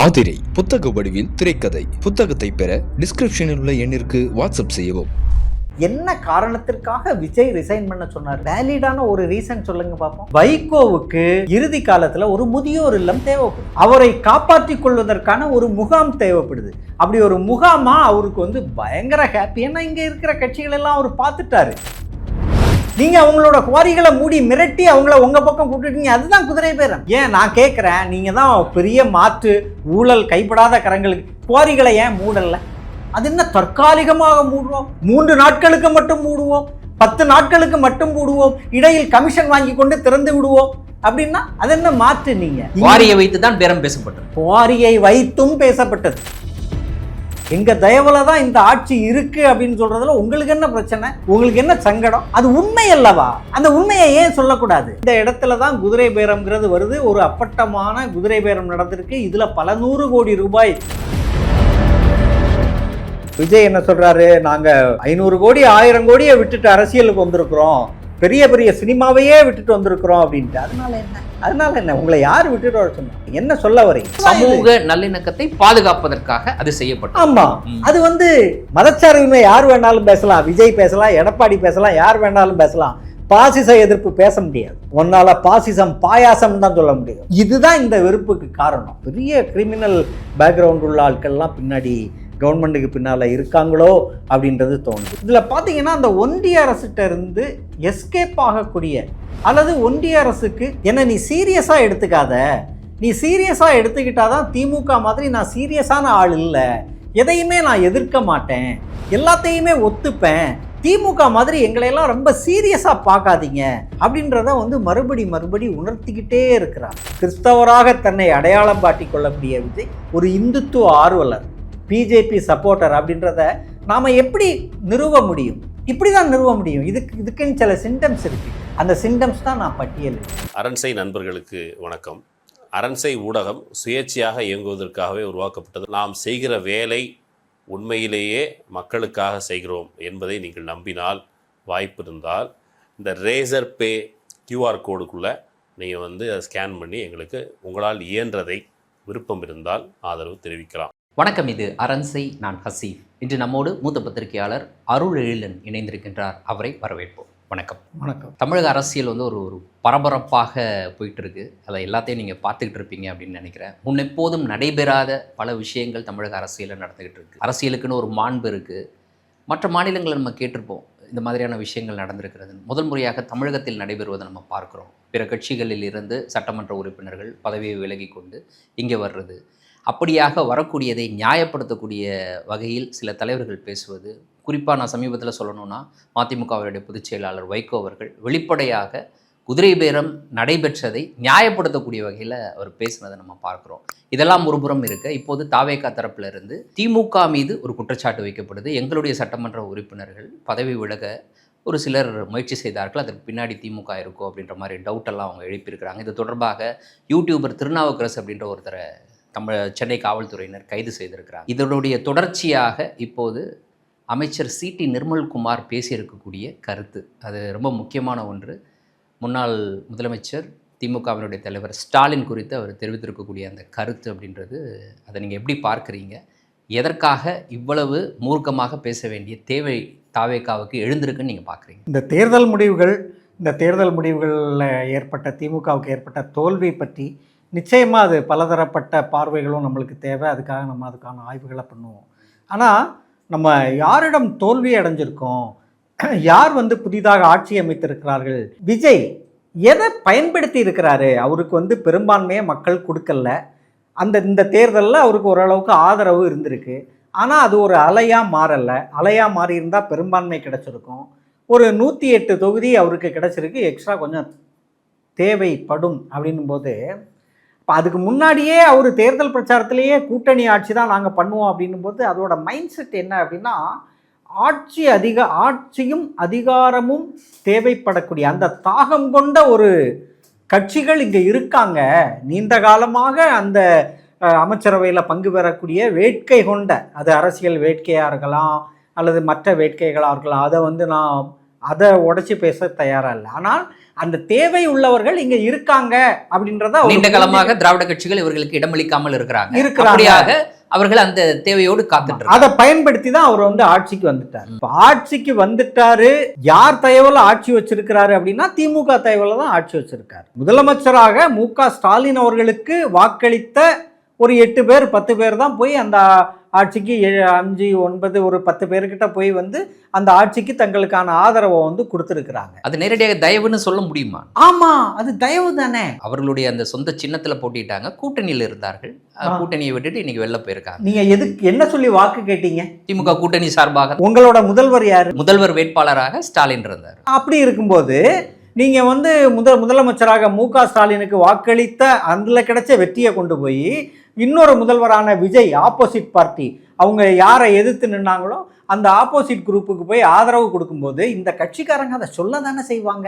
ஆதிரை புத்தக வடிவில் திரைக்கதை. புத்தகத்தை பெற டிஸ்கிரிப்ஷனில் உள்ள எண்ணிற்கு வாட்ஸ்அப் செய்யவும். என்ன காரணத்திற்காக விஜய் ரிசைன் பண்ண சொன்னார்? வேலிடான ஒரு ரீசன் சொல்லுங்க பாப்போம். வைகோவுக்கு இறுதி காலத்துல ஒரு முதியோர் இல்லம் தேவைப்படுது. அவரை காப்பாற்றிக் கொள்வதற்கான ஒரு முகாம் தேவைப்படுது. அப்படி ஒரு முகாமா அவருக்கு பயங்கர ஹாப்பி. ஏன்னா இங்க இருக்கிற கட்சிகள் எல்லாம் அவர் பார்த்துட்டாரு. நீங்க அவங்களோட குவாரிகளை மூடி மிரட்டி அவங்கள உங்க பக்கம் கூப்பிட்டுட்டீங்க. அதுதான் குதிரை பேரம். ஏன் நான் கேட்கிறேன், நீங்க தான் பெரிய மாற்று ஊழல் கைப்படாத கரங்களுக்கு குவாரிகளை ஏன் மூடல? அது என்ன தற்காலிகமாக மூடுவோம், 3 நாட்களுக்கு மட்டும் மூடுவோம், 10 நாட்களுக்கு மட்டும் மூடுவோம், இடையில் கமிஷன் வாங்கி கொண்டு திறந்து விடுவோம் அப்படின்னா அது என்ன மாற்று? நீங்க குவாரியை வைத்து தான் பேரம் பேசப்பட்டது. குவாரியை வைத்தும் பேசப்பட்டது. எங்க தயவுல தான் இந்த ஆட்சி இருக்கு அப்படின்னு சொல்றதுல உங்களுக்கு என்ன பிரச்சனை? உங்களுக்கு என்ன சங்கடம்? அது உண்மை அல்லவா? அந்த உண்மையை ஏன் சொல்லக்கூடாது? இந்த இடத்துல தான் குதிரை பேரம்ங்கிறது வருது. ஒரு அப்பட்டமான குதிரை பேரம் நடந்திருக்கு. இதுல பல 100 கோடி ரூபாய். விஜய் என்ன சொல்றாரு? நாங்க 500 கோடி 1000 கோடியை விட்டுட்டு அரசியலுக்கு வந்திருக்கிறோம், பெரிய பெரிய சினிமாவையே விட்டுட்டு வந்திருக்கிறோம் அப்படின்ட்டு. அதனால என்ன உங்களை யார் விட்டுட்டு வர சொன்னாங்க? என்ன சொல்ல வரீங்க? சமூக நல்லிணக்கத்தை பாதுகாப்பதற்காக அது செய்யப்பட்டது. ஆமா, அது மதச்சார்பின்மை யார் வேணாலும் பேசலாம். விஜய் பேசலாம், எடப்பாடி பேசலாம், யார் வேணாலும் பேசலாம். பாசிச எதிர்ப்பு பேச முடியாது. ஒன்னால பாசிசம் பாயாசம் தான் சொல்ல முடியும். இதுதான் இந்த வெறுப்புக்கு காரணம். பெரிய கிரிமினல் பேக்ரவுண்ட் உள்ள ஆட்கள்லாம் பின்னாடி கவர்மெண்ட்டுக்கு பின்னால் இருக்காங்களோ அப்படின்றது தோணுது. இதில் பார்த்தீங்கன்னா அந்த ஒன்றிய அரசிட்ட இருந்து எஸ்கேப் ஆகக்கூடிய, அல்லது ஒன்றிய அரசுக்கு என்ன நீ சீரியஸாக எடுத்துக்காத, நீ சீரியஸாக எடுத்துக்கிட்டாதான் திமுக மாதிரி நான் சீரியஸான ஆள் இல்லை, எதையுமே நான் எதிர்க்க மாட்டேன், எல்லாத்தையுமே ஒத்துப்பேன், திமுக மாதிரி எங்களையெல்லாம் ரொம்ப சீரியஸாக பார்க்காதீங்க அப்படின்றத மறுபடி உணர்த்திக்கிட்டே இருக்கிறார். கிறிஸ்தவராக தன்னை அடையாளம் காட்டிக் கொள்ளக்கூடிய விஜய் ஒரு இந்துத்துவ ஆர்வலர், பிஜேபி சப்போர்ட்டர் அப்படின்றத நாம் எப்படி நிறுவ முடியும்? இப்படி தான் நிறுவ முடியும். இதுக்குன்னு சில சிம்டம்ஸ் இருக்குது. அந்த சிம்டம்ஸ் தான் நான் பட்டியலிட்டேன். அரண்சை நண்பர்களுக்கு வணக்கம். அரண்சை ஊடகம் சுயேட்சையாக இயங்குவதற்காகவே உருவாக்கப்பட்டது. நாம் செய்கிற வேலை உண்மையிலேயே மக்களுக்காக செய்கிறோம் என்பதை நீங்கள் நம்பினால், வாய்ப்பு இருந்தால் இந்த ரேசர் பே கியூஆர் கோடுக்குள்ளே நீங்கள் அதை ஸ்கேன் பண்ணி எங்களுக்கு உங்களால் இயன்றதை விருப்பம் இருந்தால் ஆதரவு தெரிவிக்கலாம். வணக்கம், இது அரண்சை. நான் ஹசீஃப். இன்று நம்மோடு மூத்த பத்திரிகையாளர் அருள் எழிலன் இணைந்திருக்கின்றார். அவரை வரவேற்போம். வணக்கம். வணக்கம். தமிழக அரசியல் ஒரு பரபரப்பாக போயிட்டு இருக்கு. அதை எல்லாத்தையும் நீங்கள் பார்த்துக்கிட்டு இருப்பீங்க அப்படின்னு நினைக்கிறேன். முன்னெப்போதும் நடைபெறாத பல விஷயங்கள் தமிழக அரசியலில் நடந்துக்கிட்டு இருக்கு. அரசியலுக்குன்னு ஒரு மாண்பு இருக்குது. மற்ற மாநிலங்களை நம்ம கேட்டிருப்போம் இந்த மாதிரியான விஷயங்கள் நடந்திருக்கிறது. முதல் முறையாக தமிழகத்தில் நடைபெறுவதை நம்ம பார்க்குறோம். பிற கட்சிகளில் இருந்து சட்டமன்ற உறுப்பினர்கள் பதவியை விலகி கொண்டு இங்கே வர்றது, அப்படியாக வரக்கூடியதை நியாயப்படுத்தக்கூடிய வகையில் சில தலைவர்கள் பேசுவது. குறிப்பாக நான் சமீபத்தில் சொல்லணும்னா, மதிமுகவுடைய பொதுச் செயலாளர் வைகோ அவர்கள் வெளிப்படையாக குதிரை பேரம் நடைபெற்றதை நியாயப்படுத்தக்கூடிய வகையில் அவர் பேசினதை நம்ம பார்க்குறோம். இதெல்லாம் ஒருபுறம் இருக்க, இப்போது தாவேகா தரப்பில் இருந்து திமுக மீது ஒரு குற்றச்சாட்டு வைக்கப்படுது. எங்களுடைய சட்டமன்ற உறுப்பினர்கள் பதவி விலக ஒரு சிலர் முயற்சி செய்தார்கள், அதற்கு பின்னாடி திமுக இருக்கும் அப்படின்ற மாதிரி டவுட்டெல்லாம் அவங்க எழுப்பியிருக்கிறாங்க. இது தொடர்பாக யூடியூபர் திருநாவுக்கரசு அப்படின்ற ஒருத்தரை சென்னை காவல்துறையினர் கைது செய்திருக்கிறார். இதனுடைய தொடர்ச்சியாக இப்போது அமைச்சர் சிடி நிர்மல்குமார் பேசியிருக்கக்கூடிய கருத்து, அது ரொம்ப முக்கியமான ஒன்று. முன்னாள் முதலமைச்சர் திமுகவினுடைய தலைவர் ஸ்டாலின் குறித்து அவர் தெரிவித்திருக்கக்கூடிய அந்த கருத்து அப்படின்றது, அதை நீங்கள் எப்படி பார்க்குறீங்க? எதற்காக இவ்வளவு மூர்க்கமாக பேச வேண்டிய தேவை தாவேகாவுக்கு எழுந்திருக்குன்னு நீங்கள் பார்க்குறீங்க? இந்த தேர்தல் முடிவுகளில் ஏற்பட்ட திமுகவுக்கு ஏற்பட்ட தோல்வி பற்றி நிச்சயமாக அது பலதரப்பட்ட பார்வைகளும் நம்மளுக்கு தேவை. அதுக்காக நம்ம அதுக்கான ஆய்வுகளை பண்ணுவோம். ஆனால் நம்ம யாரிடம் தோல்வி அடைஞ்சிருக்கோம், யார் புதிதாக ஆட்சி அமைத்திருக்கிறார்கள், விஜய் எதை பயன்படுத்தி இருக்கிறாரு? அவருக்கு பெரும்பான்மையை மக்கள் கொடுக்கல. இந்த தேர்தலில் அவருக்கு ஓரளவுக்கு ஆதரவு இருந்திருக்கு. ஆனால் அது ஒரு அலையாக மாறலை. அலையாக மாறி இருந்தால் பெரும்பான்மை கிடச்சிருக்கும். ஒரு 108 தொகுதி அவருக்கு கிடச்சிருக்கு. எக்ஸ்ட்ரா கொஞ்சம் தேவைப்படும் அப்படின்னும் போது, இப்போ அதுக்கு முன்னாடியே அவர் தேர்தல் பிரச்சாரத்திலேயே கூட்டணி ஆட்சி தான் நாங்கள் பண்ணுவோம் அப்படின்னும் போது, அதோட மைண்ட் செட் என்ன அப்படின்னா, ஆட்சியும் அதிகாரமும் தேவைப்படக்கூடிய அந்த தாகம் கொண்ட ஒரு கட்சிகள் இங்கே இருக்காங்க. நீண்ட காலமாக அந்த அமைச்சரவையில் பங்கு பெறக்கூடிய வேட்கை கொண்ட, அது அரசியல் வேட்கையாக இருக்கலாம் அல்லது மற்ற வேட்கைகளாக இருக்கலாம், அதை நான் அதை உடைச்சி பேச தயாராக இல்லை. ஆனால் அந்த தேவை உள்ளவர்கள் இங்க இருக்காங்க அப்படின்றத நீண்ட காலமாக திராவிட கட்சிகள் இவர்களுக்கு இடமளிக்காமல் இருக்கிறாங்க. அவர்கள் அந்த தேவையோடு காத்துட்டு அதை பயன்படுத்தி தான் அவர் ஆட்சிக்கு வந்துட்டார். ஆட்சிக்கு வந்துட்டாரு. யார் தயவுல ஆட்சி வச்சிருக்கிறாரு அப்படின்னா திமுக தயவுல தான் ஆட்சி வச்சிருக்காரு. முதலமைச்சராக மு.க. ஸ்டாலின் அவர்களுக்கு வாக்களித்த ஒரு 8 பேர் 10 பேர் தான் போய் அந்த ஆட்சிக்கு 5 9 ஒரு 10 பேர்கிட்ட போய் அந்த ஆட்சிக்கு தங்களுக்கான ஆதரவை கொடுத்துருக்குறாங்க. அது நேரடியாக தயவுன்னு சொல்ல முடியுமா? ஆமா, அது தயவு தானே. அவர்களுடைய அந்த சொந்த சின்னத்துல போட்டிட்டாங்க, கூட்டணியில் இருந்தார்கள், கூட்டணியை விட்டுட்டு இன்னைக்கு வெளில போயிருக்காங்க. நீங்க எதுக்கு என்ன சொல்லி வாக்கு கேட்டீங்க? திமுக கூட்டணி சார்பாக. உங்களோட முதல்வர் யாரு? முதல்வர் வேட்பாளராக ஸ்டாலின் இருந்தார். அப்படி இருக்கும்போது நீங்க முதலமைச்சராக மு.க. ஸ்டாலினுக்கு வாக்களித்த அதுல கிடைச்ச வெற்றியை கொண்டு போய் இன்னொரு முதல்வரான விஜய் ஆப்போசிட் பார்ட்டி அவங்க யாரை எதிர்த்து நின்னாங்களோ அந்த ஆப்போசிட் குரூப்புக்கு போய் ஆதரவு கொடுக்கும்போது இந்த கட்சிக்காரங்க அதை சொல்ல தானே செய்வாங்க.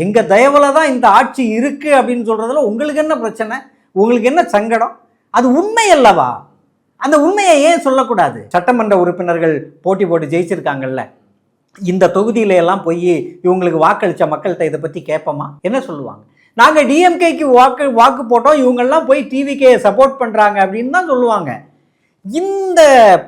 எங்க தயவுல தான் இந்த ஆட்சி இருக்கு அப்படின்னு சொல்றதுல உங்களுக்கு என்ன பிரச்சனை? உங்களுக்கு என்ன சங்கடம்? அது உண்மை அல்லவா? அந்த உண்மையை ஏன் சொல்லக்கூடாது? சட்டமன்ற உறுப்பினர்கள் போட்டி போட்டு ஜெயிச்சிருக்காங்கல்ல, இந்த தொகுதியில எல்லாம் போய் இவங்களுக்கு வாக்களிச்ச மக்கள்கிட்ட இதை பத்தி கேட்போமா? என்ன சொல்லுவாங்க? நாங்கள் டிஎம்கேக்கு வாக்கு போட்டோம், இவங்கெல்லாம் போய் டிவிகே சப்போர்ட் பண்ணுறாங்க அப்படின்னு தான் சொல்லுவாங்க. இந்த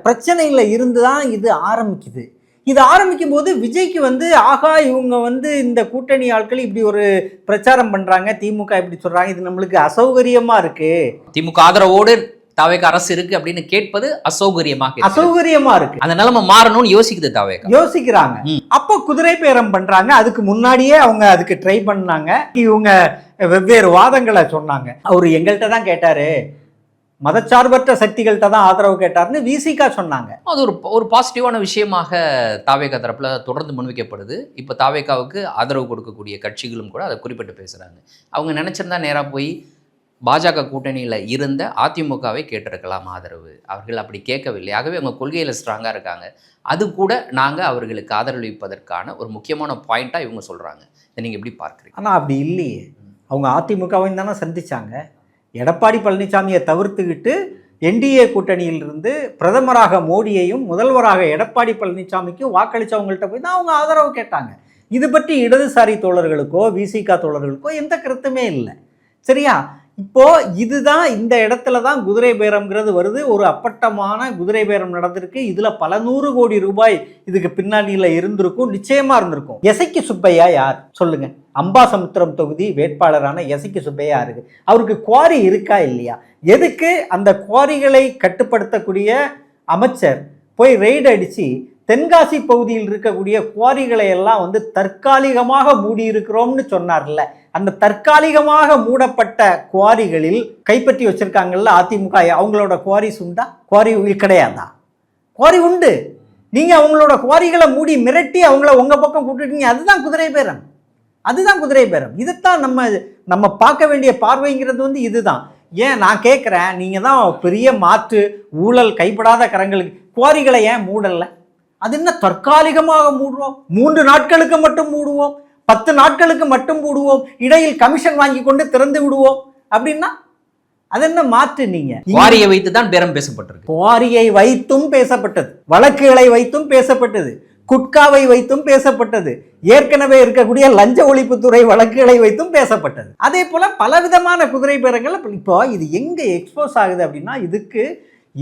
பிரச்சனையில் இருந்து தான் இது ஆரம்பிக்குது. இது ஆரம்பிக்கும் போது விஜய்க்கு ஆகா இவங்க இந்த கூட்டணி ஆட்கள் இப்படி ஒரு பிரச்சாரம் பண்ணுறாங்க, திமுக இப்படி சொல்கிறாங்க, இது நம்மளுக்கு அசௌகரியமாக இருக்குது. திமுக ஆதரவோடு தாவேக அரசு இருக்கு அப்படின்னு கேட்பது அசௌகரியமா இருக்கு. அந்த நிலைமை மாறணும்னு யோசிக்குது தாவேக. யோசிக்கிறாங்க. அப்போ குதிரை பேரம் பண்றாங்க. அதுக்கு முன்னாடியே அவங்க அதுக்கு ட்ரை பண்ணாங்க. இவங்க வெவ்வேறு வாதங்களை சொன்னாங்க. அவரு எங்கள்கிட்ட தான் கேட்டாரு, மதச்சார்பற்ற சக்திகள்கிட்ட தான் ஆதரவு கேட்டாருன்னு விசிகா சொன்னாங்க. அது ஒரு பாசிட்டிவான விஷயமாக தாவேகா தரப்புல தொடர்ந்து முன்வைக்கப்படுது. இப்போ தாவேகாவுக்கு ஆதரவு கொடுக்கக்கூடிய கட்சிகளும் கூட அதை குறிப்பிட்டு பேசுறாங்க. அவங்க நினைச்சிருந்தா நேரா போய் பாஜக கூட்டணியில் இருந்த அதிமுகவை கேட்டிருக்கலாம் ஆதரவு. அவர்கள் அப்படி கேட்கவில்லை. ஆகவே அவங்க கொள்கையில் ஸ்ட்ராங்காக இருக்காங்க. அது கூட நாங்கள் அவர்களுக்கு ஆதரவளிப்பதற்கான ஒரு முக்கியமான பாயிண்ட்டாக இவங்க சொல்கிறாங்க. இதை நீங்கள் எப்படி பார்க்குறீங்க? ஆனால் அப்படி இல்லையே. அவங்க அதிமுகவையும் தானே சந்திச்சாங்க. எடப்பாடி பழனிசாமியை தவிர்த்துக்கிட்டு என்டிஏ கூட்டணியிலிருந்து பிரதமராக மோடியையும் முதல்வராக எடப்பாடி பழனிசாமிக்கும் வாக்களித்தவங்கள்ட்ட போய் தான் அவங்க ஆதரவு கேட்டாங்க. இது பற்றி இடதுசாரி தோழர்களுக்கோ விசிகா தோழர்களுக்கோ எந்த கருத்துமே இல்லை. சரியா? இப்போ இதுதான் இந்த இடத்துல தான் குதிரை பேரம்ங்கிறது வருது. ஒரு அப்பட்டமான குதிரை பேரம் நடந்திருக்கு. இதுல பல 100 கோடி ரூபாய் இதுக்கு பின்னாடியில இருந்திருக்கும், நிச்சயமா இருந்திருக்கும். எசைக்கு சுப்பையா யார் சொல்லுங்க? அம்பாசமுத்திரம் தொகுதி வேட்பாளரான எசைக்கு சுப்பையா இருக்கு. அவருக்கு குவாரி இருக்கா இல்லையா? எதுக்கு அந்த குவாரிகளை கட்டுப்படுத்தக்கூடிய அமைச்சர் போய் ரெய்டு அடிச்சு தென்காசி பகுதியில் இருக்கக்கூடிய குவாரிகளை எல்லாம் தற்காலிகமாக மூடி இருக்கிறோம்னு சொன்னார்ல, அந்த தற்காலிகமாக மூடப்பட்ட குவாரிகளில் கைப்பற்றி வச்சிருக்காங்கல்ல அதிமுக, அவங்களோட குவாரிஸ் உண்டா? குவாரி கிடையாதா? குவாரி உண்டு. நீங்க அவங்களோட குவாரிகளை மூடி மிரட்டி அவங்கள உங்க பக்கம் கூட்டிட்டீங்க. அதுதான் குதிரை பேரம். அதுதான் குதிரை பேரம். இதுதான் நம்ம பார்க்க வேண்டிய பார்வைங்கிறது இதுதான். ஏன் நான் கேட்குறேன், நீங்க தான் பெரிய மாற்று ஊழல் கைப்படாத கரங்களுக்கு குவாரிகளை ஏன் மூடல? அது என்ன தற்காலிகமாக மூடுவோம், 3 நாட்களுக்கு மட்டும் மூடுவோம், 10 நாட்களுக்கு மட்டும் மூடுவோம், இடையில் கமிஷன் வாங்கி கொண்டு திறந்து விடுவோம் அப்படின்னா அது என்ன மாற்று? நீங்க குவாரியை வைத்து தான் பேரம் பேசப்பட்டிருக்கு. குவாரியை வைத்தும் பேசப்பட்டது, வழக்குகளை வைத்தும் பேசப்பட்டது, குட்காவை வைத்தும் பேசப்பட்டது, ஏற்கனவே இருக்கக்கூடிய லஞ்ச ஒழிப்புத்துறை வழக்குகளை வைத்தும் பேசப்பட்டது. அதே போல பலவிதமான குதிரை பேரங்கள். இப்போ இது எங்க எக்ஸ்போஸ் ஆகுது அப்படின்னா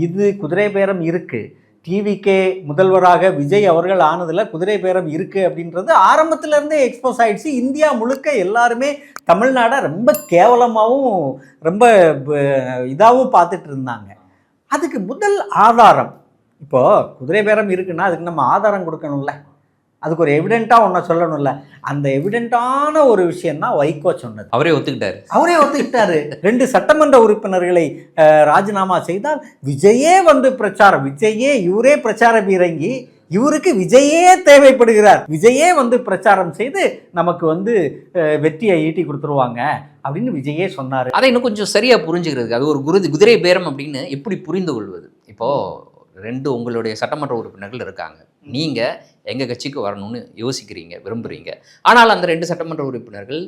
இது குதிரை பேரம் இருக்கு. டிவிகே முதல்வராக விஜய் அவர்கள் ஆனதுல குதிரை பேரம் இருக்கு அப்படின்றது ஆரம்பத்துல இருந்தே எக்ஸ்போஸ் ஆயிடுச்சு. இந்தியா முழுக்க எல்லாருமே தமிழ்நாடை ரொம்ப கேவலமாகவும் ரொம்ப இதாகவும் பார்த்துட்டு இருந்தாங்க. அதுக்கு முதல் ஆதாரம், இப்போ குதிரை பேரம் இருக்குன்னா அதுக்கு நம்ம ஆதாரம் கொடுக்கணும்ல, அதுக்கு ஒரு எவிடென்ட்டாக ஒன்று சொல்லணும்ல. அந்த எவிடென்ட்டான ஒரு விஷயம் தான் வைகோ சொன்னது. அவரே ஒத்துக்கிட்டாரு. 2 சட்டமன்ற உறுப்பினர்களை ராஜினாமா செய்தால் விஜயே பிரச்சாரம், இவரே பிரச்சாரம் இறங்கி இவருக்கு விஜயே தேவைப்படுகிறார், விஜயே பிரச்சாரம் செய்து நமக்கு வெற்றியை ஈட்டி கொடுத்துருவாங்க அப்படின்னு விஜயே சொன்னார். அதை இன்னும் கொஞ்சம் சரியா புரிஞ்சுக்கிறதுக்கு அது ஒரு குதிரை பேரம் அப்படின்னு எப்படி புரிந்து கொள்வது? இப்போ 2 உங்களுடைய சட்டமன்ற உறுப்பினர்கள் இருக்காங்க, நீங்கள் எங்கள் கட்சிக்கு வரணும்னு யோசிக்கிறீங்க, விரும்புகிறீங்க. ஆனால் அந்த 2 சட்டமன்ற உறுப்பினர்கள்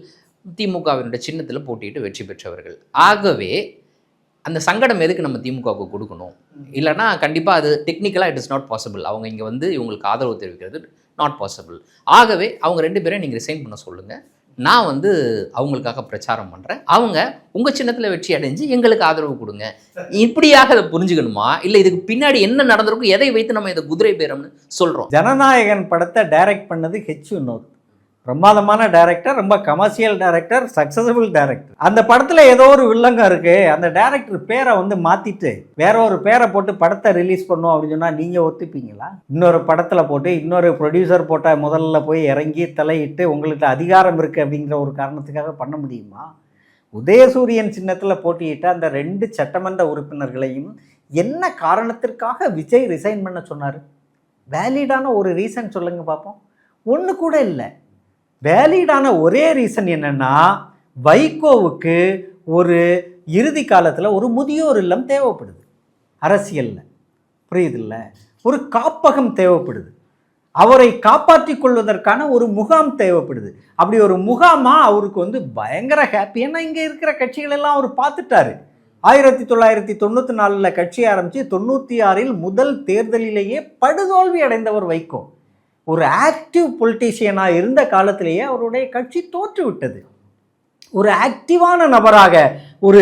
திமுகவினுடைய சின்னத்தில் போட்டிட்டு வெற்றி பெற்றவர்கள். ஆகவே அந்த சங்கடம் எதுக்கு நம்ம திமுகவுக்கு கொடுக்கணும்? இல்லைனா கண்டிப்பாக அது டெக்னிக்கலாக இட் இஸ் நாட் பாசிபிள். அவங்க இங்கே இவங்களுக்கு ஆதரவு தெரிவிக்கிறது நாட் பாசிபிள். ஆகவே அவங்க 2 பேரையும் நீங்கள் ரிசைன் பண்ண சொல்லுங்கள், நான் வந்து அவங்களுக்காக பிரச்சாரம் பண்ணுறேன், அவங்க உங்கள் சின்னத்தில் வெற்றி அடைஞ்சு எங்களுக்கு ஆதரவு கொடுங்க. இப்படியாக அதை புரிஞ்சுக்கணுமா, இல்லை இதுக்கு பின்னாடி என்ன நடந்திருக்கும், எதை வைத்து நம்ம இதை குதிரை பேரம்னு சொல்கிறோம்? ஜனநாயகன் படத்தை டைரக்ட் பண்ணது ஹெச் வினோத், பிரமாதமான டைரக்டர், ரொம்ப கமர்ஷியல் டைரக்டர், சக்ஸஸ்ஃபுல் டைரக்டர். அந்த படத்தில் ஏதோ ஒரு வில்லங்கம் இருக்குது, அந்த டைரக்டர் பேரை வந்து மாற்றிட்டு வேற ஒரு பேரை போட்டு படத்தை ரிலீஸ் பண்ணோம் அப்படின்னு சொன்னால் நீங்கள் ஒத்துப்பீங்களா? இன்னொரு படத்தில் போட்டு இன்னொரு ப்ரொடியூசர் போட்ட முதல்ல போய் இறங்கி தலையிட்டு உங்களுக்கு அதிகாரம் இருக்குது அப்படிங்கிற ஒரு காரணத்துக்காக பண்ண முடியுமா? உதயசூரியன் சின்னத்தில் போட்டியிட்ட அந்த 2 சட்டமன்ற உறுப்பினர்களையும் என்ன காரணத்திற்காக விஜய் ரிசைன் பண்ண சொன்னார்? வேலிடான ஒரு ரீசன் சொல்லுங்க பார்ப்போம். ஒன்று கூட இல்லை. வேலிடான ஒரே ரீசன் என்னன்னா, வைகோவுக்கு ஒரு இறுதி காலத்தில் ஒரு முதியோர் இல்லம் தேவைப்படுது அரசியலில், புரியுதில்ல? ஒரு காப்பகம் தேவைப்படுது, அவரை காப்பாற்றி கொள்வதற்கான ஒரு முகாம் தேவைப்படுது. அப்படி ஒரு முகாமா அவருக்கு வந்து பயங்கர ஹாப்பி. ஏன்னா இங்கே இருக்கிற கட்சிகள் எல்லாம் அவர் பார்த்துட்டாரு. 1994 கட்சி ஆரம்பித்து 96 முதல் தேர்தலிலேயே படுதோல்வி அடைந்தவர் வைகோ. ஒரு ஆக்டிவ் பொலிட்டீஷியனாக இருந்த காலத்திலேயே அவருடைய கட்சி தோற்று விட்டது. ஒரு ஆக்டிவான நபராக, ஒரு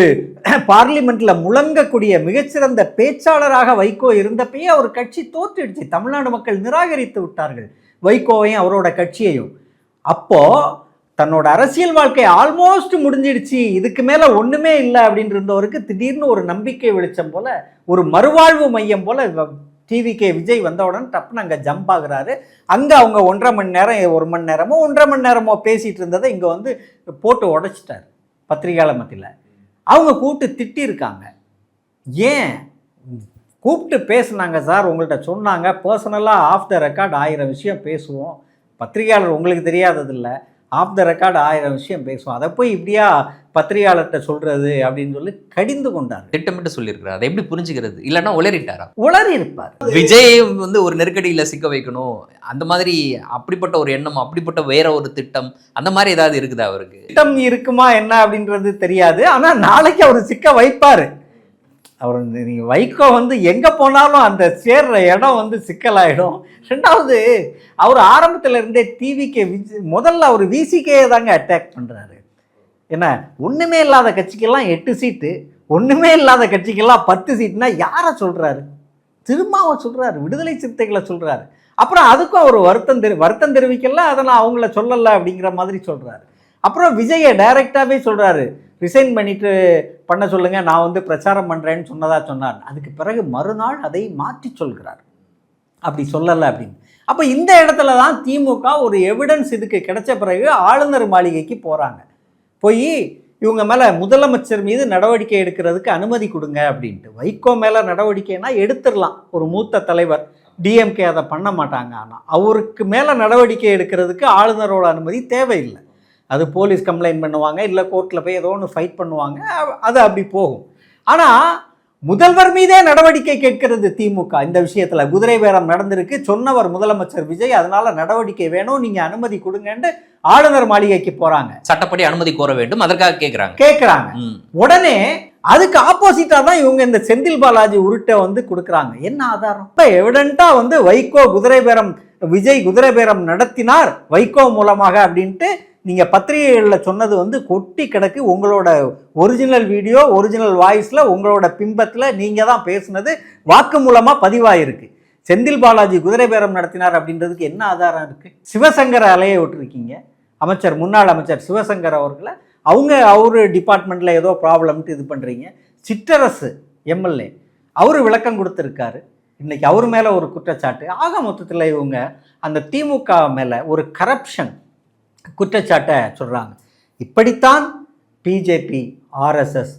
பார்லிமெண்ட்டில் முழங்கக்கூடிய மிகச்சிறந்த பேச்சாளராக வைகோ இருந்தப்பயே அவர் கட்சி தோற்றுடுச்சு. தமிழ்நாடு மக்கள் நிராகரித்து விட்டார்கள் வைகோவையும் அவரோட கட்சியையும். அப்போது தன்னோட அரசியல் வாழ்க்கை ஆல்மோஸ்ட் முடிஞ்சிடுச்சு, இதுக்கு மேலே ஒன்றுமே இல்லை அப்படின்னு இருந்தவருக்கு திடீர்னு ஒரு நம்பிக்கை வெளிச்சம் போல், ஒரு மறுவாழ்வு மையம் போல் டிவிகே விஜய் வந்தவுடன் டப்புன்னு அங்கே ஜம்ப் ஆகுறாரு. அங்கே அவங்க 1.5 மணி நேரம் 1 மணி நேரமோ 1.5 மணி நேரமோ பேசிகிட்டு இருந்ததை இங்கே வந்து போட்டு உடைச்சிட்டார் பத்திரிகையாளர் மத்தியில். அவங்க கூப்பிட்டு திட்டிருக்காங்க. ஏன் கூப்பிட்டு பேசுனாங்க சார், உங்கள்கிட்ட சொன்னாங்க பர்சனலாக ஆஃப் த ரெக்கார்ட் 1000 விஷயம் பேசுவோம், பத்திரிகையாளர் உங்களுக்கு தெரியாததில்லை, ஆஃப் த ரெக்கார்டு 1000 விஷயம் பேசுவோம், அதை போய் இப்படியா பத்திரிகையாளர்கிட்ட சொல்கிறது அப்படின்னு சொல்லி கடிந்து கொண்டார். திட்டமிட்டு சொல்லியிருக்கிறார். அதை எப்படி புரிஞ்சுக்கிறது? இல்லைன்னா உளறிட்டாரா? உளறி இருப்பார். விஜய் வந்து ஒரு நெருக்கடியில் சிக்க வைக்கணும், அந்த மாதிரி அப்படிப்பட்ட ஒரு எண்ணம், அப்படிப்பட்ட வேற ஒரு திட்டம், அந்த மாதிரி ஏதாவது இருக்குதா அவருக்கு? திட்டம் இருக்குமா என்ன அப்படின்றது தெரியாது. ஆனால் நாளைக்கு அவர் சிக்க வைப்பார். அவர் நீங்கள் வைகோ வந்து எங்கே போனாலும் அந்த சேர்ற இடம் வந்து சிக்கலாயிடும். ரெண்டாவது, அவர் ஆரம்பத்தில் இருந்தே டிவிக்கு முதல்ல அவர் விசிகே தாங்க அட்டாக் பண்ணுறாரு. என்ன, ஒன்றுமே இல்லாத கட்சிக்கெல்லாம் 8 சீட்டு, ஒன்றுமே இல்லாத கட்சிக்கெல்லாம் 10 சீட்டுனா யாரை சொல்கிறாரு? திருமாவை சொல்கிறாரு, விடுதலை சிறுத்தைகளை சொல்கிறாரு. அப்புறம் அதுக்கும் அவர் வருத்தம் தெரிவிக்கல, அதை நான் அவங்கள சொல்லலை அப்படிங்கிற மாதிரி சொல்கிறாரு. அப்புறம் விஜயை டைரெக்டாகவே சொல்கிறாரு, ரிசைன் பண்ணிட்டு பண்ண சொல்லுங்கள், நான் வந்து பிரச்சாரம் பண்ணுறேன்னு சொன்னார். அதுக்கு பிறகு மறுநாள் அதை மாற்றி சொல்கிறார், அப்படி சொல்லலை அப்படின்னு. அப்போ இந்த இடத்துல தான் திமுக ஒரு எவிடன்ஸ் இதுக்கு கிடைச்ச பிறகு ஆளுநர் மாளிகைக்கு போகிறாங்க. போய் இவங்க மேலே முதலமைச்சர் மீது நடவடிக்கை எடுக்கிறதுக்கு அனுமதி கொடுங்க அப்படின்ட்டு. வைகோ மேலே நடவடிக்கைனா எடுத்துடலாம், ஒரு மூத்த தலைவர், டிஎம்கே அதை பண்ண மாட்டாங்க. ஆனால் அவருக்கு மேலே நடவடிக்கை எடுக்கிறதுக்கு ஆளுநரோட அனுமதி தேவையில்லை. அது போலீஸ் கம்ப்ளைண்ட் பண்ணுவாங்க, இல்லை கோர்ட்டில் போய் ஏதோ ஒன்று ஃபைட் பண்ணுவாங்க, அது அப்படி போகும். ஆனால் முதல்வர் மீதே நடவடிக்கை கேட்கிறது திமுக. இந்த விஷயத்தில் குதிரை பேரம் நடந்திருக்கு, சொன்னவர் முதலமைச்சர் விஜய், அதனால நடவடிக்கை வேணும், நீங்கள் அனுமதி கொடுங்கன்னு ஆளுநர் மாளிகைக்கு போகிறாங்க. சட்டப்படி அனுமதி கோர வேண்டும், அதற்காக கேட்குறாங்க. உடனே அதுக்கு ஆப்போசிட்டாக தான் இவங்க இந்த செந்தில் பாலாஜி உருட்டை வந்து கொடுக்குறாங்க. என்ன ஆதாரம்? இப்போ எவிடென்ட்டாக வந்து வைகோ குதிரை பேரம், விஜய் குதிரை பேரம் நடத்தினார் வைகோ மூலமாக அப்படின்ட்டு நீங்கள் பத்திரிகைகளில் சொன்னது வந்து கொட்டி கிடக்கு. உங்களோட ஒரிஜினல் வீடியோ, ஒரிஜினல் வாய்ஸில், உங்களோட பிம்பத்தில் நீங்கள் தான் பேசுனது வாக்கு மூலமாக பதிவாயிருக்கு. செந்தில் பாலாஜி குதிரை பேரம் நடத்தினார் அப்படின்றதுக்கு என்ன ஆதாரம் இருக்குது? சிவசங்கரை அலைய விட்டுருக்கீங்க, அமைச்சர், முன்னாள் அமைச்சர் சிவசங்கர் அவர்களை. அவர் டிபார்ட்மெண்ட்டில் ஏதோ ப்ராப்ளம்ட்டு இது பண்ணுறீங்க. சிற்றரசு எம்எல்ஏ அவர் விளக்கம் கொடுத்துருக்காரு, இன்றைக்கி அவர் மேலே ஒரு குற்றச்சாட்டு. ஆக மொத்தத்தில் இவங்க அந்த திமுக மேலே ஒரு கரப்ஷன் குற்றச்சாட்டை சொல்கிறாங்க. இப்படித்தான் பிஜேபி, ஆர்எஸ்எஸ்,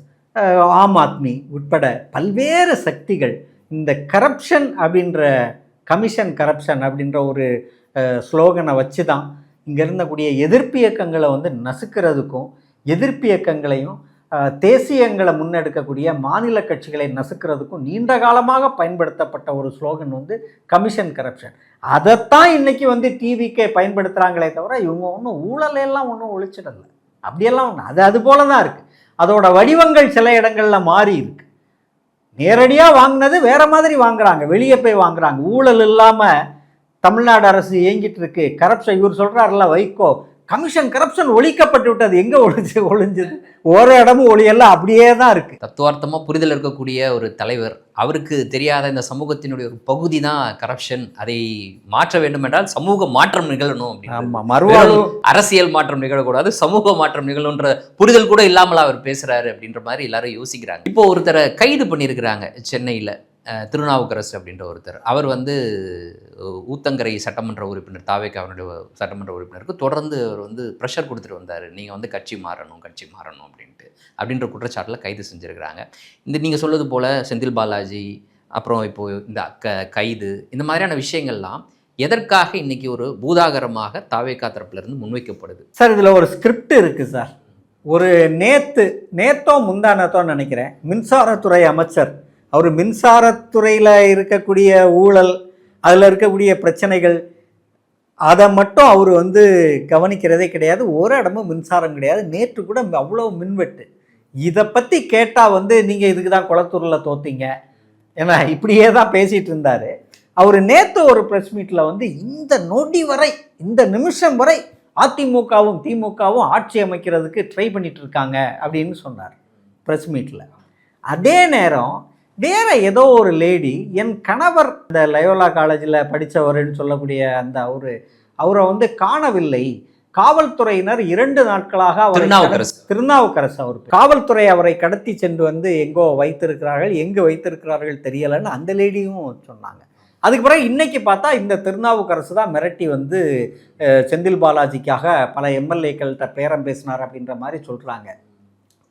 ஆம் ஆத்மி உட்பட பல்வேறு சக்திகள் இந்த கரப்ஷன் அப்படின்ற கமிஷன் கரப்ஷன் அப்படின்ற ஒரு ஸ்லோகனை வச்சு தான் இங்கே இருந்தக்கூடிய எதிர்ப்பு இயக்கங்களை வந்து நசுக்கிறதுக்கும், எதிர்ப்பு இயக்கங்களையும் தேசியங்களை முன்னெடுக்கக்கூடிய மாநில கட்சிகளை நசுக்கிறதுக்கும் நீண்ட காலமாக பயன்படுத்தப்பட்ட ஒரு ஸ்லோகன் வந்து கமிஷன் கரப்ஷன். அதைத்தான் இன்றைக்கி வந்து டிவிக்கே பயன்படுத்துகிறாங்களே தவிர இவங்க ஒன்றும் ஊழலெல்லாம் ஒன்றும் ஒழிச்சிடலை, அப்படியெல்லாம் ஒன்று. அது போல தான் இருக்குது. அதோட வடிவங்கள் சில இடங்களில் மாறி இருக்கு. நேரடியாக வாங்கினது வேறு மாதிரி வாங்குறாங்க, வெளியே போய் வாங்குறாங்க. ஊழல் இல்லாமல் தமிழ்நாடு அரசு இயங்கிட்டு இருக்கு. கரப்ஷன், இவர் சொல்கிறாருல வைகோ கமிஷன் கரப்ஷன் ஒழிக்கப்பட்டு விட்டது. எங்க ஒழிஞ்சது? ஒரு இடமும் ஒளியல்ல, அப்படியே தான் இருக்கு. தத்துவார்த்தமா புரிதல் இருக்கக்கூடிய ஒரு தலைவர், அவருக்கு தெரியாத இந்த சமூகத்தினுடைய ஒரு பகுதி தான் கரப்ஷன். அதை மாற்ற வேண்டும் என்றால் சமூக மாற்றம் நிகழணும் அப்படின்னு. மறுவாழ்வு அரசியல் மாற்றம் நிகழக்கூடாது, சமூக மாற்றம் நிகழணுன்ற புரிதல் கூட இல்லாமல் அவர் பேசுறாரு அப்படின்ற மாதிரி எல்லாரும் யோசிக்கிறாங்க. இப்போ ஒருத்தரை கைது பண்ணியிருக்கிறாங்க சென்னையில், திருநாவுக்கரசு அப்படின்ற ஒருத்தர். அவர் வந்து ஊத்தங்கரை சட்டமன்ற உறுப்பினர், தாவேக்கு அவருடைய சட்டமன்ற உறுப்பினருக்கு தொடர்ந்து அவர் வந்து ப்ரெஷர் கொடுத்துட்டு வந்தார், நீங்கள் வந்து கட்சி மாறணும் அப்படின்ற குற்றச்சாட்டில் கைது செஞ்சுருக்கிறாங்க. நீங்கள் சொல்வது போல் செந்தில் பாலாஜி, அப்புறம் இப்போது இந்த கைது, இந்த மாதிரியான விஷயங்கள்லாம் எதற்காக இன்னைக்கு ஒரு பூதாகரமாக தாவேக்கா தரப்புலேருந்து முன்வைக்கப்படுது? சார், இதில் ஒரு ஸ்கிரிப்ட் இருக்குது சார். ஒரு நேத்தோ முந்தானத்தோ நினைக்கிறேன், மின்சாரத்துறை அமைச்சர் அவர் மின்சாரத்துறையில் இருக்கக்கூடிய ஊழல், அதில் இருக்கக்கூடிய பிரச்சனைகள், அதை மட்டும் அவர் வந்து கவனிக்கிறதே கிடையாது. ஒரு இடமும் மின்சாரம் கிடையாது. நேற்று கூட அவ்வளோ மின்வெட்டு. இதை பற்றி கேட்டால் வந்து நீங்கள் இதுக்கு தான் குளத்தூரில் தோத்தீங்க, ஏன்னா இப்படியே தான் பேசிகிட்டு இருந்தார். அவர் நேற்று ஒரு ப்ரெஸ் மீட்டில் வந்து இந்த நொடி வரை, இந்த நிமிஷம் வரை அதிமுகவும் திமுகவும் ஆட்சி அமைக்கிறதுக்கு ட்ரை பண்ணிட்டு இருக்காங்க அப்படின்னு சொன்னார் ப்ரெஸ் மீட்டில். அதே நேரம் வேற ஏதோ ஒரு லேடி, என் கணவர் இந்த லயோலா காலேஜில் படித்தவர்னு சொல்லக்கூடிய அந்த அவரை வந்து காணவில்லை, காவல்துறையினர் 2 நாட்களாக திருநாவுக்கரசு அவர் காவல்துறை அவரை கடத்தி சென்று வந்து எங்கோ வைத்திருக்கிறார்கள், எங்கே வைத்திருக்கிறார்கள் தெரியலைன்னு அந்த லேடியும் சொன்னாங்க. அதுக்கு பிறகு இன்னைக்கு பார்த்தா இந்த திருநாவுக்கரசு தான் மிரட்டி வந்து செந்தில் பாலாஜிக்காக பல எம்எல்ஏக்கள்கிட்ட பேரம் பேசினார் அப்படின்ற மாதிரி சொல்கிறாங்க.